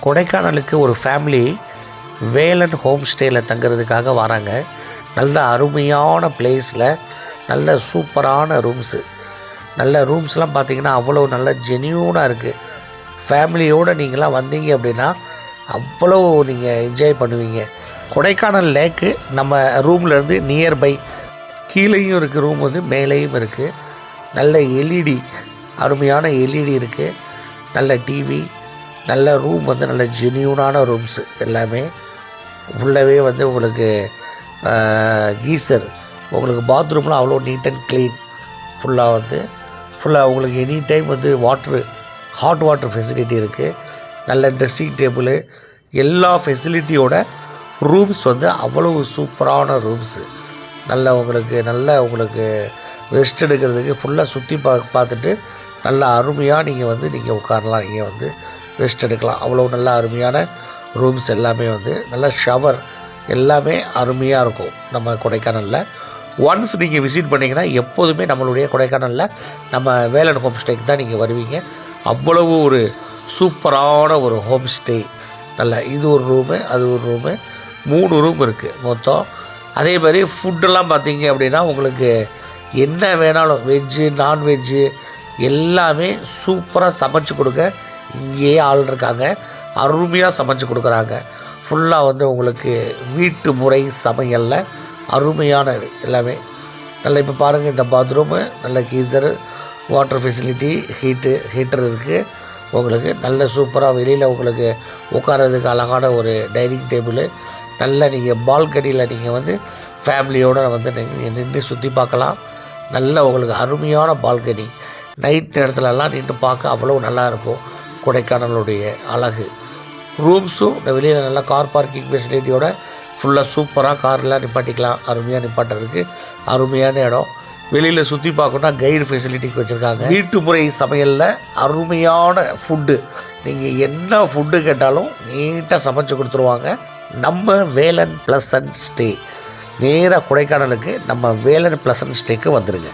கொடைக்கானலுக்கு ஒரு family Velan home ஸ்டேயில் தங்குறதுக்காக வராங்க. நல்ல அருமையான பிளேஸில் நல்ல சூப்பரான ரூம்ஸு. நல்ல ரூம்ஸ்லாம் பார்த்திங்கன்னா அவ்வளோ நல்ல ஜென்யூனாக இருக்குது. ஃபேமிலியோடு நீங்களாம் வந்தீங்க அப்படின்னா அவ்வளோ நீங்கள் என்ஜாய் பண்ணுவீங்க. கொடைக்கானல் லேக்கு நம்ம ரூம்லேருந்து நியர்பை கீழேயும் இருக்குது, ரூம் வந்து மேலேயும் இருக்குது. நல்ல எல்இடி, அருமையான எல்இடி இருக்குது. நல்ல டிவி, நல்ல ரூம் வந்து நல்ல ஜென்யூனான ரூம்ஸு எல்லாமே. உள்ளவே வந்து உங்களுக்கு கீசர், உங்களுக்கு பாத்ரூம்லாம் அவ்வளோ நீட் அண்ட் க்ளீன். ஃபுல்லாக உங்களுக்கு எனி டைம் வந்து ஹாட் வாட்டர் ஃபெசிலிட்டி இருக்குது. நல்ல ட்ரெஸ்ஸிங் டேபிள், எல்லா ஃபெசிலிட்டியோட ரூம்ஸ் வந்து அவ்வளவு சூப்பரான ரூம்ஸு. உங்களுக்கு ரெஸ்ட் எடுக்கிறதுக்கு ஃபுல்லாக சுற்றி பார்த்துட்டு நல்லா அருமையாக நீங்கள் உட்காரலாம். நீங்கள் வந்து ரெஸ்ட் எடுக்கலாம். அவ்வளோ நல்ல அருமையான ரூம்ஸ் எல்லாமே வந்து நல்ல ஷவர் எல்லாமே அருமையாக இருக்கும் நம்ம கொடைக்கானலில். ஒன்ஸ் நீங்கள் விசிட் பண்ணிங்கன்னா எப்போதுமே நம்மளுடைய கொடைக்கானலில் நம்ம வேலன் ஹோம் ஸ்டேக்கு தான் நீங்கள் வருவீங்க. அவ்வளவு ஒரு சூப்பரான ஒரு ஹோம் ஸ்டே. இது ஒரு ரூமு, அது ஒரு ரூமு, 3 ரூம் இருக்குது மொத்தம். அதே மாதிரி ஃபுட்டெல்லாம் பார்த்தீங்க அப்படின்னா உங்களுக்கு என்ன வேணாலும் வெஜ்ஜு நான்வெஜ்ஜு எல்லாமே சூப்பராக சமைச்சு கொடுக்க இங்கேயே ஆள் இருக்காங்க. அருமையாக சமைச்சு கொடுக்குறாங்க. ஃபுல்லாக வந்து உங்களுக்கு வீட்டு முறை சமையலில் அருமையானது எல்லாமே. இப்போ பாருங்கள், இந்த பாத்ரூமு நல்ல கீசரு, வாட்டர் ஃபெசிலிட்டி, ஹீட்டர் இருக்குது. உங்களுக்கு நல்ல சூப்பராக வெளியில் உங்களுக்கு உட்காரதுக்கு அழகான ஒரு டைனிங் டேபிள். நீங்கள் பால்கனியில் நீங்கள் வந்து ஃபேமிலியோடு வந்து நீங்கள் நின்று சுற்றி பார்க்கலாம். உங்களுக்கு அருமையான பால்கனி. நைட் நேரத்துலலாம் நின்று பார்க்க அவ்வளோ நல்லாயிருக்கும். கொடைக்கானலுடைய அழகு. ரூம்ஸும் வெளியில் நல்லா கார் பார்க்கிங் ஃபெசிலிட்டியோட ஃபுல்லாக சூப்பராக கார்லாம் நிப்பாட்டிக்கலாம். அருமையாக நிப்பாட்டுறதுக்கு அருமையான இடம். வெளியில் சுற்றி பார்க்கணுன்னா கைடு ஃபெசிலிட்டிக்கு வச்சுருக்காங்க. வீட்டு முறை சமையலில் அருமையான ஃபுட்டு. நீங்கள் என்ன ஃபுட்டு கேட்டாலும் நீட்டாக சமைச்சு கொடுத்துருவாங்க. நம்ம வேலன் ப்ளசன்ட் ஸ்டே நேராக கொடைக்கானலுக்கு நம்ம வேலன் ப்ளசன்ட் ஸ்டேக்கு வந்துடுங்க.